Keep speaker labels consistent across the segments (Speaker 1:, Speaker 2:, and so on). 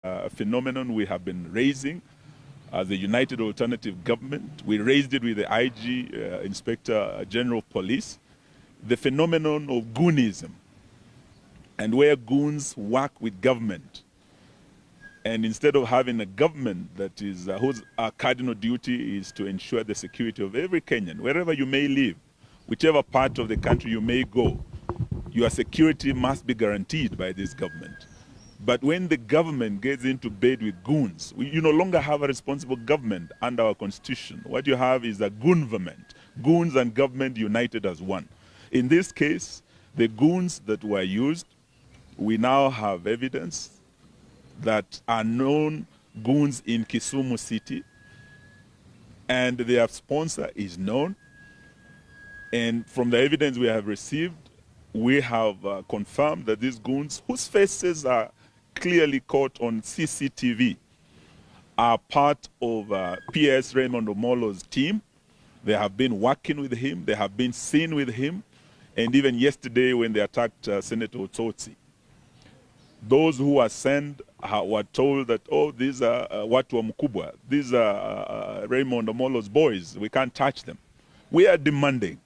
Speaker 1: a phenomenon we have been raising as the United Alternative Government. We raised it with the IG, Inspector General of Police, the phenomenon of goonism, and where goons work with government. And instead of having a government that is, whose cardinal duty is to ensure the security of every Kenyan, wherever you may live, whichever part of the country you may go, your security must be guaranteed by this government. But when the government gets into bed with goons, you no longer have a responsible government under our constitution. What you have is a goonverment, goons and government united as one. In this case, the goons that were used, we now have evidence that are known goons in Kisumu City, and their sponsor is known. And from the evidence we have received, we have confirmed that these goons, whose faces are clearly caught on CCTV, are part of Ps Omollo's team. They have been working with him, they have been seen with him, and even yesterday when they attacked Senator Osotsi, those who were sent were told that, oh, these are watu wa mkubwa, these are Raymond Omollo's boys, we can't touch them. We are demanding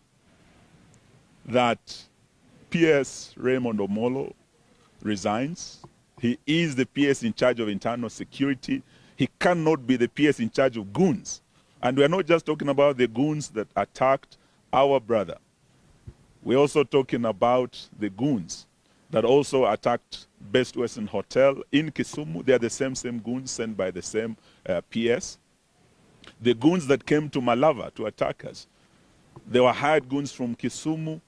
Speaker 1: that PS Raymond Omollo resigns. He is the PS in charge of internal security. He cannot be the PS in charge of goons. And we are not just talking about the goons that attacked our brother. We're also talking about the goons that also attacked Best Western Hotel in Kisumu. They are the same goons sent by the same PS. The goons that came to Malava to attack us, they were hired goons from Kisumu.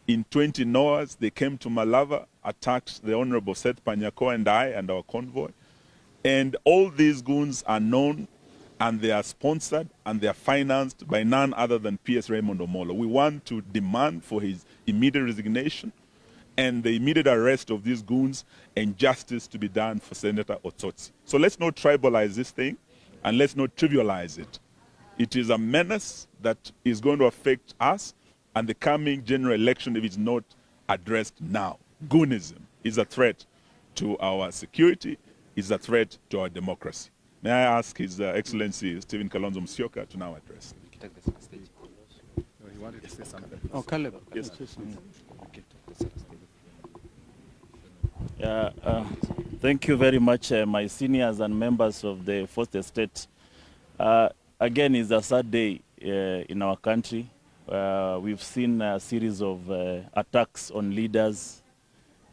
Speaker 1: In 20 hours, they came to Malava, attacked the Honorable Seth Panyako and I and our convoy. And all these goons are known, and they are sponsored, and they are financed by none other than PS Raymond Omollo. We want to demand for his immediate resignation and the immediate arrest of these goons, and justice to be done for Senator Osotsi. So let's not tribalize this thing, and let's not trivialize it. It is a menace that is going to affect us and the coming general election if it's not addressed now. Goonism is a threat to our security, is a threat to our democracy. May I ask His Excellency Stephen Kalonzo Musyoka to now address.
Speaker 2: He wanted to say something.
Speaker 3: Oh, Caleb.
Speaker 1: Yes.
Speaker 4: Thank you very much, my seniors and members of the Fourth Estate. Again, it's a sad day in our country. We've seen a series of attacks on leaders.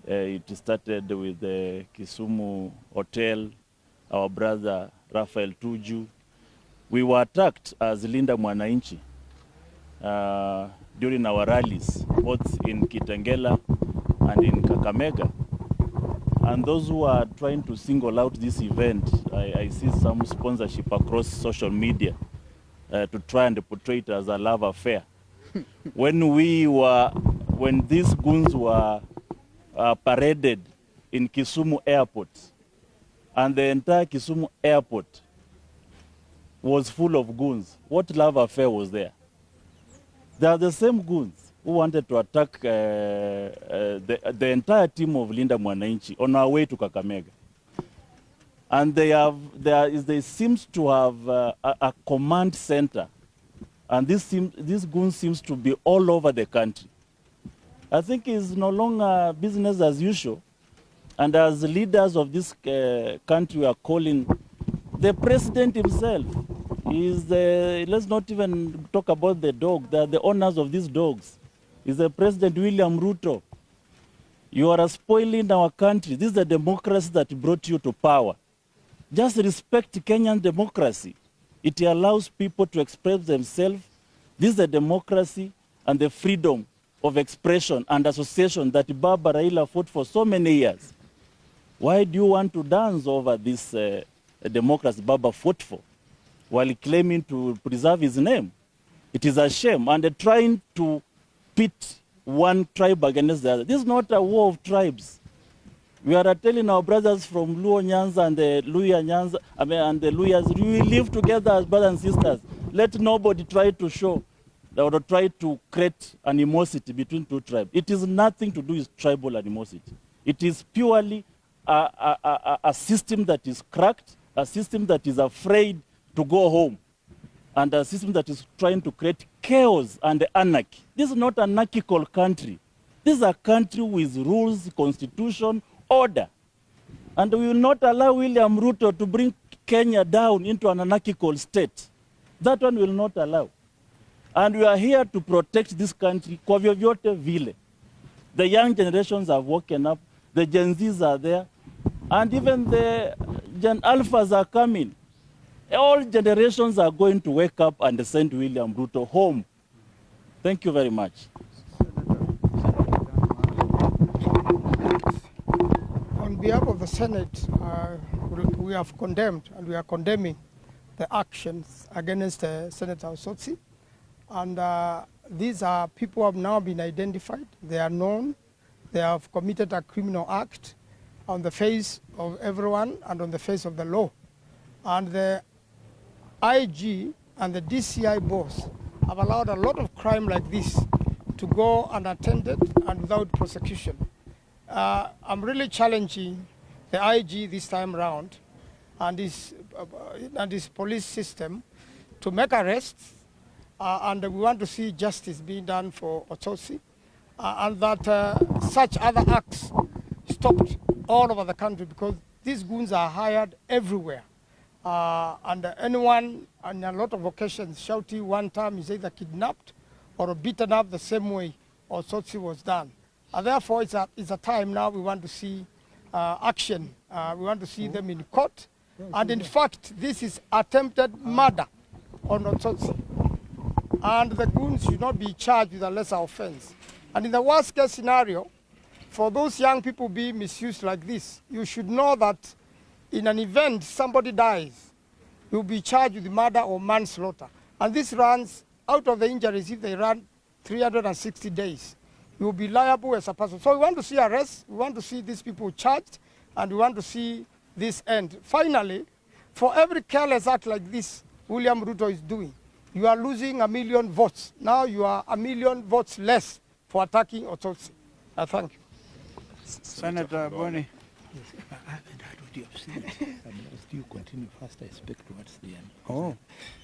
Speaker 4: It started with the Kisumu Hotel, our brother Raphael Tuju. We were attacked as Linda Mwananchi during our rallies, both in Kitengela and in Kakamega. And those who are trying to single out this event, I see some sponsorship across social media to try and portray it as a love affair. When these goons were paraded in Kisumu Airport, and the entire Kisumu Airport was full of goons, what love affair was there? They are the same goons who wanted to attack the entire team of Linda Mwananchi on our way to Kakamega. And they seems to have a command center. And this goon seems to be all over the country. I think it's no longer business as usual. And as leaders of this country are calling, the president himself is let's not even talk about the dog. They are the owners of these dogs. Is the President William Ruto. You are spoiling our country. This is the democracy that brought you to power. Just respect Kenyan democracy. It allows people to express themselves. This is the democracy and the freedom of expression and association that Baba Raila fought for so many years. Why do you want to dance over this democracy Baba fought for while claiming to preserve his name? It is a shame, and trying to pit one tribe against the other. This is not a war of tribes. We are telling our brothers from Luo Nyanza and the Luya Nyanza, and the Luyas, we live together as brothers and sisters. Let nobody try to show or try to create animosity between two tribes. It is nothing to do with tribal animosity. It is purely a system that is cracked, a system that is afraid to go home, and a system that is trying to create chaos and anarchy. This is not an anarchical country. This is a country with rules, constitution, order. And we will not allow William Ruto to bring Kenya down into an anarchical state. That one will not allow. And we are here to protect this country kwa vyovyote vile. The young generations have woken up, the Gen Zs are there, and even the Gen Alphas are coming. All generations are going to wake up and send William Ruto home. Thank you very much.
Speaker 3: On behalf of the Senate, we have condemned and we are condemning the actions against Senator Osotsi. And these are people who have now been identified. They are known. They have committed a criminal act on the face of everyone and on the face of the law. And the IG and the DCI boss have allowed a lot of crime like this to go unattended and without prosecution. I'm really challenging the IG this time around and his police system to make arrests, and we want to see justice being done for Osotsi, and that such other acts stopped all over the country, because these goons are hired everywhere. And anyone, on a lot of occasions, Shouty one time is either kidnapped or beaten up the same way Osotsi was done. And therefore, it's a time now we want to see action. We want to see them in court. And in fact, this is attempted murder on Osotsi. And the goons should not be charged with a lesser offense. And in the worst case scenario, for those young people being misused like this, you should know that in an event somebody dies, you'll be charged with murder or manslaughter. And this runs out of the injuries. If they run 360 days, you will be liable as a person. So we want to see arrests, we want to see these people charged, and we want to see this end. Finally, for every careless act like this William Ruto is doing, you are losing 1 million votes. Now you are 1 million votes less for attacking Osotsi. Thank you.
Speaker 5: Senator Boni.
Speaker 6: Yes, I haven't heard what you have said. You continue first, I speak towards the end.
Speaker 5: Oh,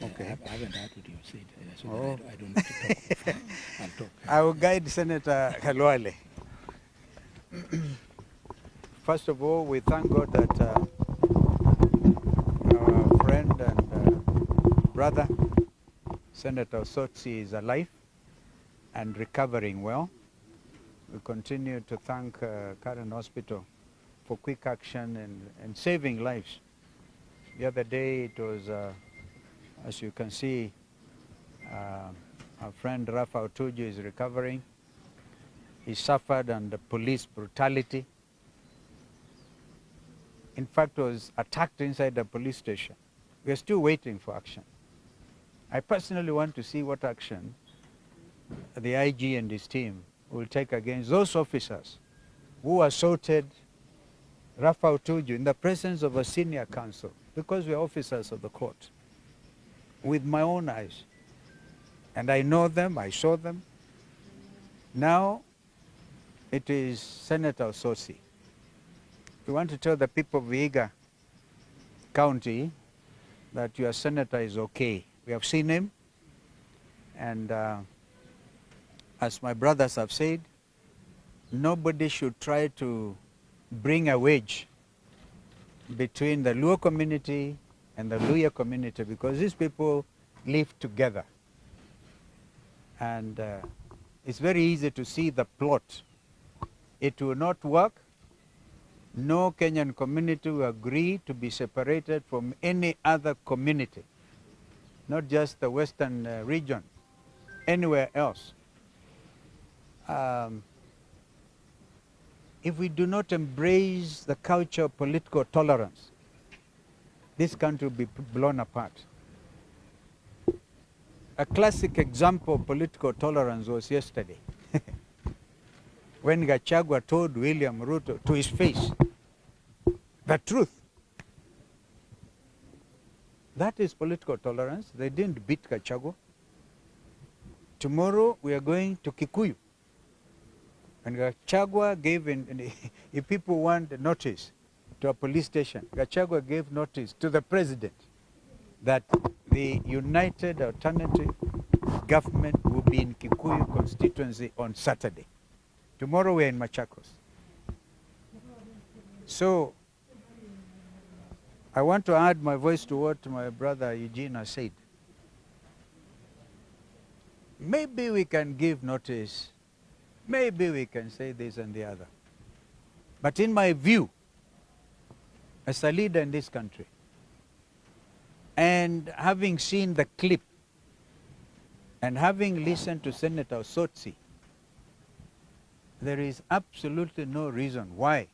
Speaker 5: okay.
Speaker 6: I haven't heard what you have said, so I don't need to talk. I'll talk.
Speaker 5: I will guide Senator Khalwale. First of all, we thank God that our friend and brother, Senator Osotsi, is alive and recovering well. We continue to thank Karen Hospital for quick action and saving lives. The other day it was, as you can see, our friend Rafa Otuju is recovering. He suffered under police brutality. In fact, was attacked inside the police station. We are still waiting for action. I personally want to see what action the IG and his team will take against those officers who assaulted Rafa Otuju in the presence of a senior counsel, because we are officers of the court, with my own eyes. And I know them, I saw them. Now it is Senator Osotsi. We want to tell the people of Vihiga County that your senator is okay. We have seen him, and as my brothers have said, nobody should try to bring a wedge between the Luo community and the Luya community, because these people live together. And it's very easy to see the plot. It will not work. No Kenyan community will agree to be separated from any other community, not just the western region, anywhere else. If we do not embrace the culture of political tolerance, this country will be blown apart. A classic example of political tolerance was yesterday, when Gachagua told William Ruto to his face the truth. That is political tolerance. They didn't beat Gachagua. Tomorrow we are going to Kikuyu. And Gachagua gave, if people want the notice, to a police station. Gachagua gave notice to the president that the United Alternative Government will be in Kikuyu constituency on Saturday. Tomorrow we're in Machakos. So I want to add my voice to what my brother Eugene has said. Maybe we can give notice, maybe we can say this and the other. But in my view, as a leader in this country, and having seen the clip, and having listened to Senator Osotsi, there is absolutely no reason why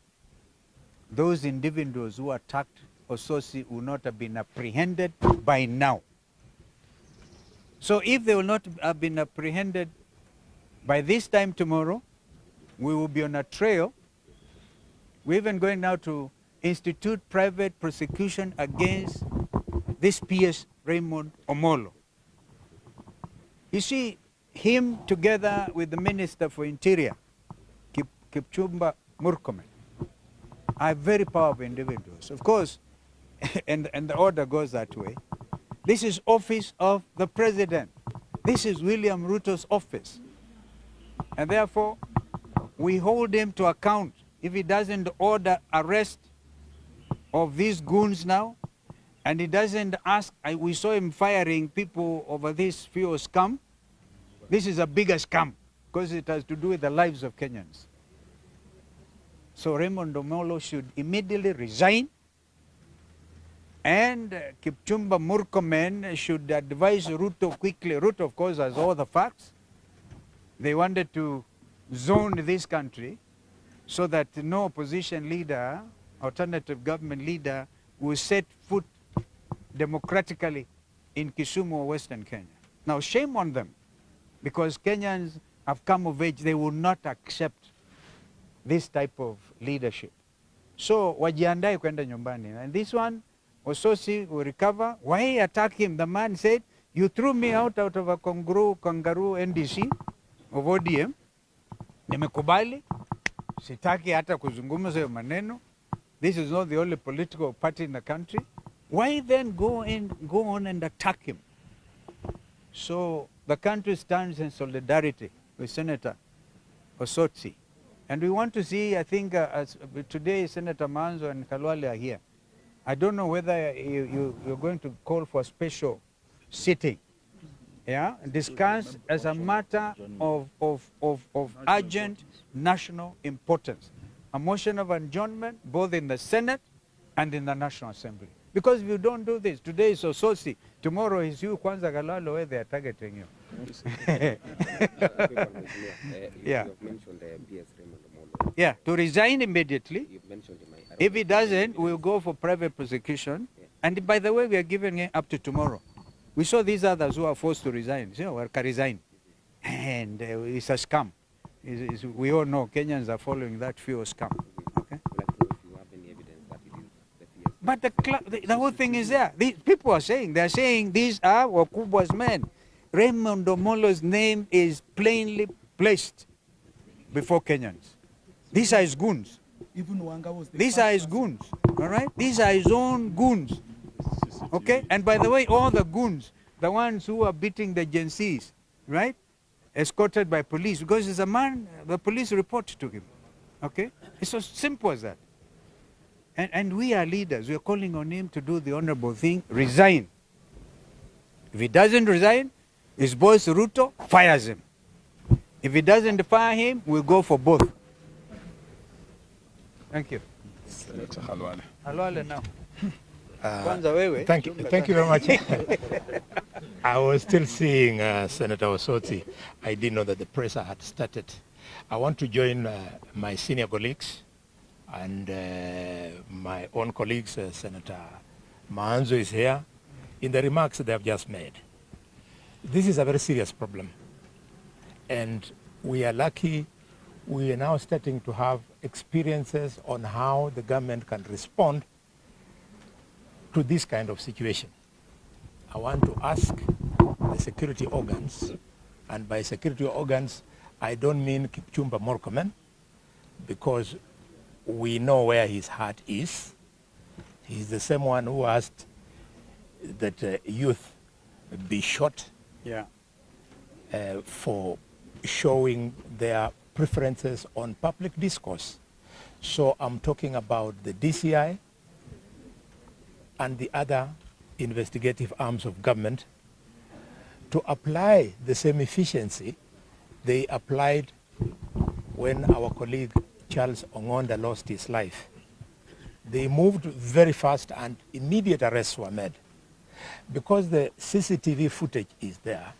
Speaker 5: those individuals who attacked Osotsi would not have been apprehended by now. So if they will not have been apprehended by this time tomorrow, we will be on a trail. We're even going now to institute private prosecution against this Ps Omollo. You see, him together with the Minister for Interior, Kipchumba Murkomen, are very powerful individuals. Of course, and the order goes that way. This is office of the president. This is William Ruto's office. And therefore, we hold him to account. If he doesn't order arrest of these goons now, and he doesn't ask, we saw him firing people over this fuel scam. This is a bigger scam because it has to do with the lives of Kenyans. So Raymond Omollo should immediately resign, and Kipchumba Murkomen should advise Ruto quickly. Ruto, of course, has all the facts. They wanted to zone this country so that no opposition leader, alternative government leader, will set foot democratically in Kisumu or Western Kenya. Now, shame on them, because Kenyans have come of age. They will not accept this type of leadership. So, wajiandae kwenda nyumbani. And this one, Osotsi will recover. Why attack him? The man said, you threw me out of a kangaroo NDC of ODM. Nimekubali. Sitaki hata kuzungumza hayo maneno. This is not the only political party in the country. Why then go on and attack him? So the country stands in solidarity with Senator Osotsi. And we want to see, I think, today Senator Manzo and Kalwale are here. I don't know whether you're going to call for a special sitting, yeah, discuss as a matter of urgent national importance. A motion of adjournment both in the Senate and in the National Assembly. Because if you don't do this, today is Osotsi, tomorrow is you, Kwanza Kalwale, where they are targeting you. Yeah.
Speaker 7: You've mentioned PS Raymond Omollo.
Speaker 5: Yeah, to resign immediately.
Speaker 7: You've mentioned him.
Speaker 5: If he doesn't, we'll go for private prosecution. Yeah. And by the way, we are giving it up to tomorrow. We saw these others who are forced to resign. You know, we can resign. And it's a scam. We all know Kenyans are following that fuel scam. Okay?
Speaker 7: I'd like to know if you have any evidence that it is the PS.
Speaker 5: But the whole thing is there. People are saying, they're saying these are Wakubwa's men. Raymond Omollo's name is plainly placed before Kenyans. These are his goons.
Speaker 6: Even Wanga was the
Speaker 5: These are his goons, all right? These are his own goons, okay? And by the way, all the goons, the ones who are beating the Gen Zs, right? Escorted by police, because he's a man, the police report to him, okay? It's so simple as that. And we are leaders. We are calling on him to do the honorable thing, resign. If he doesn't resign, his boss Ruto fires him. If he doesn't fire him, we'll go for both. Thank you.
Speaker 1: Senator Kalwale.
Speaker 5: Halwale now. Kwanza wewe.
Speaker 6: Thank you very much. I was still seeing Senator Osotsi. I didn't know that the press had started. I want to join my senior colleagues and my own colleagues. Senator Manzo is here. In the remarks they have just made. This is a very serious problem. And we are lucky we are now starting to have experiences on how the government can respond to this kind of situation. I want to ask the security organs, and by security organs, I don't mean Kipchumba Murkomen, because we know where his heart is. He's the same one who asked that youth be shot
Speaker 5: Yeah.
Speaker 6: for showing their preferences on public discourse. So I'm talking about the DCI and the other investigative arms of government to apply the same efficiency they applied when our colleague Charles Ongonda lost his life. They moved very fast and immediate arrests were made. Because the CCTV footage is there,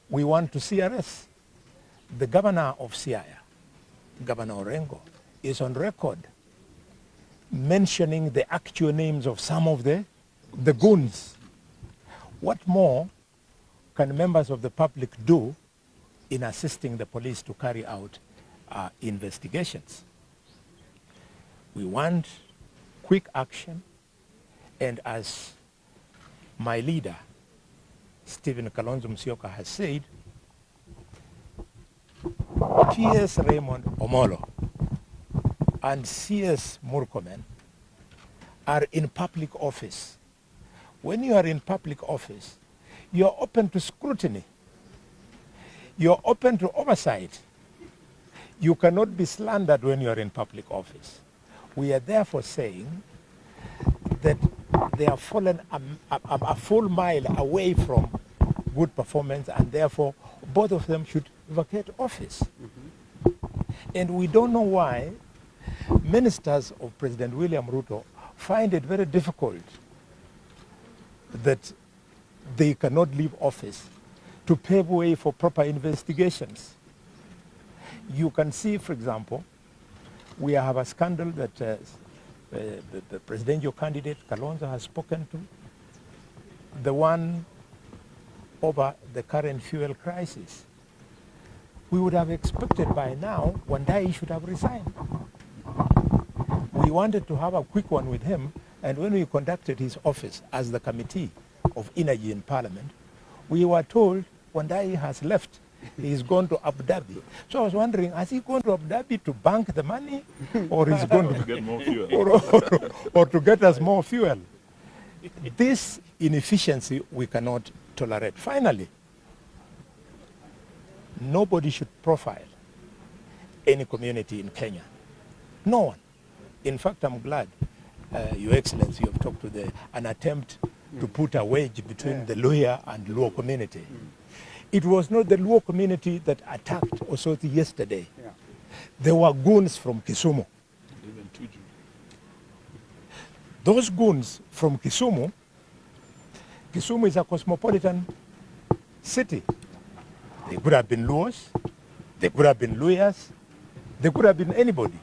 Speaker 6: we want to see arrests. The governor of Siaya, Governor Orengo, is on record mentioning the actual names of some of the goons. What more can members of the public do in assisting the police to carry out investigations? We want quick action, and as my leader, Stephen Kalonzo Musyoka, has said, Ps Omollo and CS Murkomen are in public office. When you are in public office, you are open to scrutiny. You are open to oversight. You cannot be slandered when you are in public office. We are therefore saying that they have fallen a full mile away from good performance, and therefore both of them should vacate office. And we don't know why ministers of President William Ruto find it very difficult that they cannot leave office to pave way for proper investigations. You can see, for example, we have a scandal that the presidential candidate Kalonzo has spoken to, the one over the current fuel crisis. We would have expected by now Wandai should have resigned. We wanted to have a quick one with him, and when we conducted his office as the Committee of Energy in Parliament, we were told Wandai has left. He's gone to Abu Dhabi. So I was wondering, has he gone to Abu Dhabi to bank the money, or is going
Speaker 1: to get more fuel,
Speaker 6: or to get us more fuel? This inefficiency we cannot tolerate. Finally, nobody should profile any community in Kenya. No one. In fact, I'm glad, Your Excellency, you have talked to an attempt to put a wedge between the Luhya and Luo community. It was not the Luo community that attacked Osotsi yesterday. There were goons from Kisumu. Those goons from Kisumu is a cosmopolitan city. They could have been Luos, they could have been Luyas, they could have been anybody.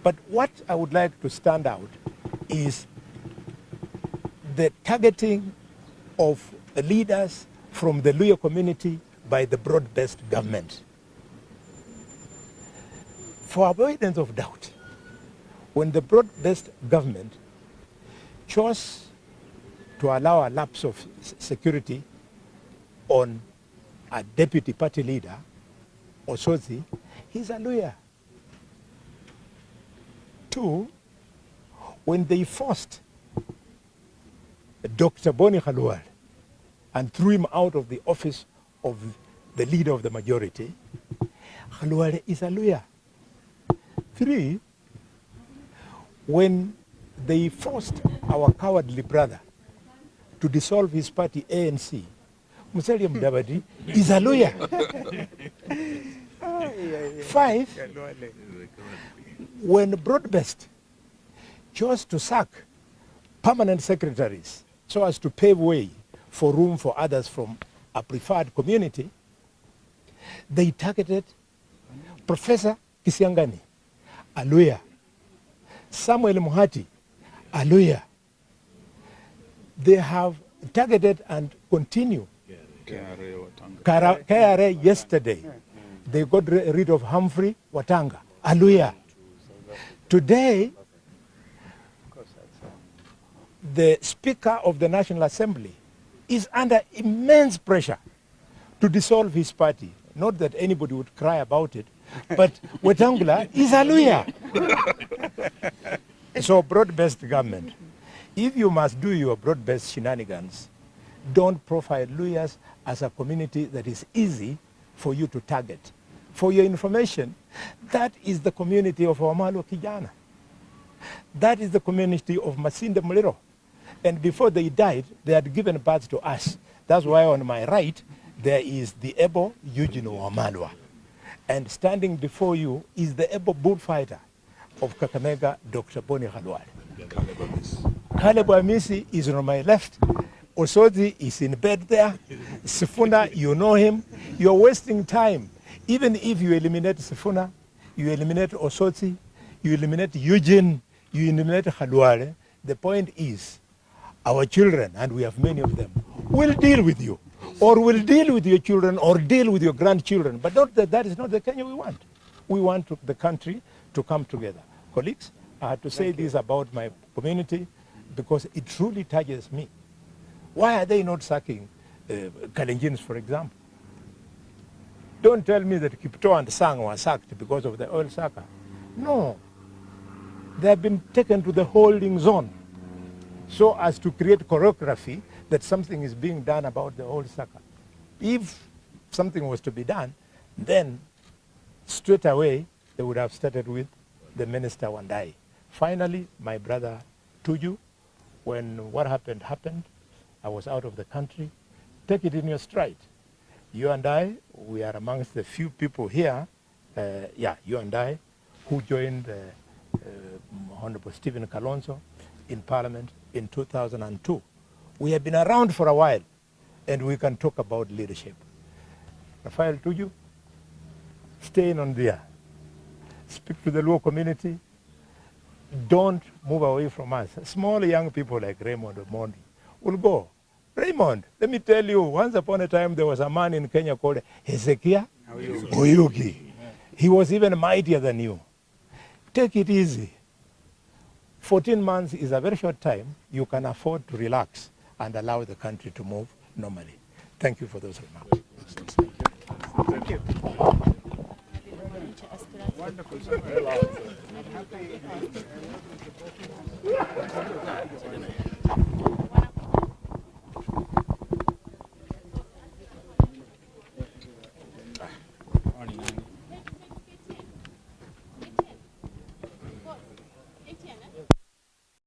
Speaker 6: But what I would like to stand out is the targeting of the leaders from the Luya community by the broad-based government. For avoidance of doubt, when the broad-based government chose to allow a lapse of security on a deputy party leader, Osotsi, he's a Luya. Two, when they forced Dr. Boni Khalwal and threw him out of the office of the leader of the majority, Khalwal is a Luya. Three, when they forced our cowardly brother to dissolve his party ANC, Musalia Mudavadi is a Luya. Five, when Broadbest chose to sack permanent secretaries so as to pave way for room for others from a preferred community, they targeted Professor Kisiangani, a Luya, Samuel Muhati, a Luya. They have targeted and continue. KRA yesterday, they got rid of Humphrey Watanga, a Luya. Today, the Speaker of the National Assembly is under immense pressure to dissolve his party. Not that anybody would cry about it, but Wetangula is a Luya. So broad-based government. If you must do your broad-based shenanigans, don't profile Luyas as a community that is easy for you to target. For your information, that is the community of Omollo Kijana. That is the community of Masinde Muliro. And before they died, they had given birth to us. That's why on my right, there is the able Eugene Wamalwa. And standing before you is the able bullfighter of Kakamega, Dr. Boni Khalwale. Caleb Amisi is on my left. Osotsi is in bed there. Sifuna, you know him. You're wasting time. Even if you eliminate Sifuna, you eliminate Osotsi, you eliminate Eugene, you eliminate Khalwale, the point is, our children, and we have many of them, will deal with you, or will deal with your children, or deal with your grandchildren. But not that is not the Kenya we want. We want the country to come together. Colleagues, I had to say this about my community because it truly touches me. Why are they not sacking Kalenjins, for example? Don't tell me that Kipto and Sang were sacked because of the oil sucker. No. They have been taken to the holding zone so as to create choreography that something is being done about the oil sucker. If something was to be done, then straight away they would have started with the minister Wandai. Finally, my brother Tuju, when what happened, I was out of the country. Take it in your stride. You and I, we are amongst the few people here, you and I, who joined Honorable Stephen Kalonzo in Parliament in 2002. We have been around for a while, and we can talk about leadership. Rafael Tuju, stay in on there. Speak to the Luo community. Don't move away from us. Small young people like Raymond Omondi will go. Raymond, let me tell you, once upon a time there was a man in Kenya called Hezekiah Oyugi. He was even mightier than you. Take it easy. 14 months is a very short time. You can afford to relax and allow the country to move normally. Thank you for those remarks.
Speaker 5: Thank you. Wonderful.